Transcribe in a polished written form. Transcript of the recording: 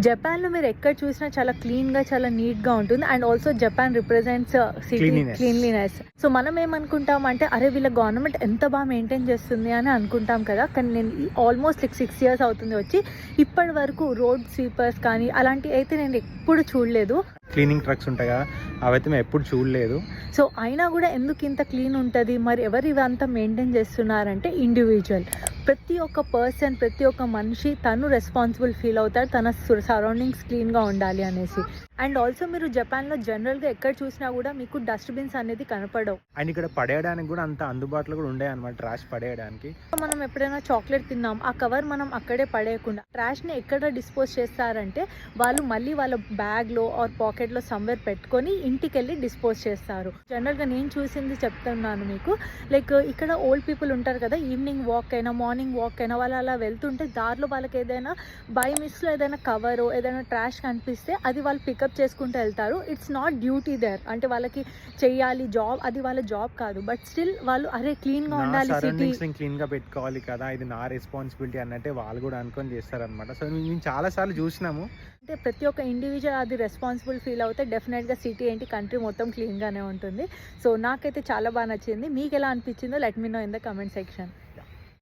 జపాన్‌లో మీరు ఎక్కడ చూసినా చాలా క్లీన్‌గా, చాలా నీట్‌గా ఉంటుంది. And also Japan represents city cleanliness. So మనం ఏమనుకుంటాం అంటే అరే వీళ్ళ గవర్నమెంట్ ఎంత బాగా మెయింటైన్ చేస్తుంది అని అనుకుంటాం కదా. కానీ నేను ఆల్మోస్ట్ లైక్ 6 ఇయర్స్ అవుతుంది వచ్చి, ఇప్పటి వరకు రోడ్ స్వీపర్స్ కానీ అలాంటివి అయితే నేను ఎప్పుడు చూడలేదు. క్లీనింగ్ ట్రక్స్ ఉంటాయి కదా, అవైతే మేము ఎప్పుడు చూడలేదు. సో అయినా కూడా ఎందుకు ఇంత క్లీన్ ఉంటుంది, మరి ఎవరు ఇవంతా మెయింటైన్ చేస్తున్నారంటే ఇండివిజువల్. ప్రతి ఒక్క పర్సన్, ప్రతి ఒక్క మనిషి తను రెస్పాన్సిబుల్ ఫీల్ అవుతాడు తన సరౌండింగ్స్ క్లీన్గా ఉండాలి అనేసి. అండ్ ఆల్సో మీరు జపాన్లో జనరల్గా ఎక్కడ చూసినా కూడా మీకు డస్ట్బిన్స్ అనేది కనపడవు. అండ్ ఇక్కడ పడేయడానికి కూడా అంత అందుబాటులో కూడా ఉండే అనమాట, ట్రాష్ పడేయడానికి. మనం ఎప్పుడైనా చాక్లెట్ తిన్నాం, ఆ కవర్ మనం అక్కడే పడేయకుండా ట్రాష్ని ఎక్కడ డిస్పోజ్ చేస్తారంటే వాళ్ళు మళ్ళీ వాళ్ళ బ్యాగ్లో ఆర్ పాకెట్లో సమ్వేర్ పెట్టుకొని ఇంటికి వెళ్ళి డిస్పోజ్ చేస్తారు. జనరల్గా నేను చూసింది చెప్తున్నాను మీకు. లైక్ ఇక్కడ ఓల్డ్ పీపుల్ ఉంటారు కదా, ఈవినింగ్ వాక్ అయినా మార్నింగ్ వాక్ అయినా వాళ్ళు అలా వెళ్తుంటే దారిలో వాళ్ళకి ఏదైనా బై మిస్లో ఏదైనా కవరో ఏదైనా ట్రాష్ కనిపిస్తే అది వాళ్ళు పికప్ చేసుకుంటూ వెళ్తారు. ఇట్స్ నాట్ డ్యూటీ దేర్, అంటే వాళ్ళకి చెయ్యాలి జాబ్, అది వాళ్ళ జాబ్ కాదు. బట్ స్టిల్ వాళ్ళు అరే క్లీన్గా ఉండాలి, సిటీ క్లీన్గా పెట్టుకోవాలి కదా, ఇది నా రెస్పాన్సిబిలిటీ అన్నట్టే వాళ్ళు కూడా అనుకొని చేస్తారనమాట. సో మేము చాలాసార్లు చూసినాము. అంటే ప్రతి ఒక్క ఇండివిజువల్ అది రెస్పాన్సిబుల్ ఫీల్ అవుతే డెఫినెట్గా సిటీ ఏంటి కంట్రీ మొత్తం క్లీన్గానే ఉంటుంది. సో నాకైతే చాలా బాగా నచ్చింది. మీకు ఎలా అనిపించిందో let me know in the comment section.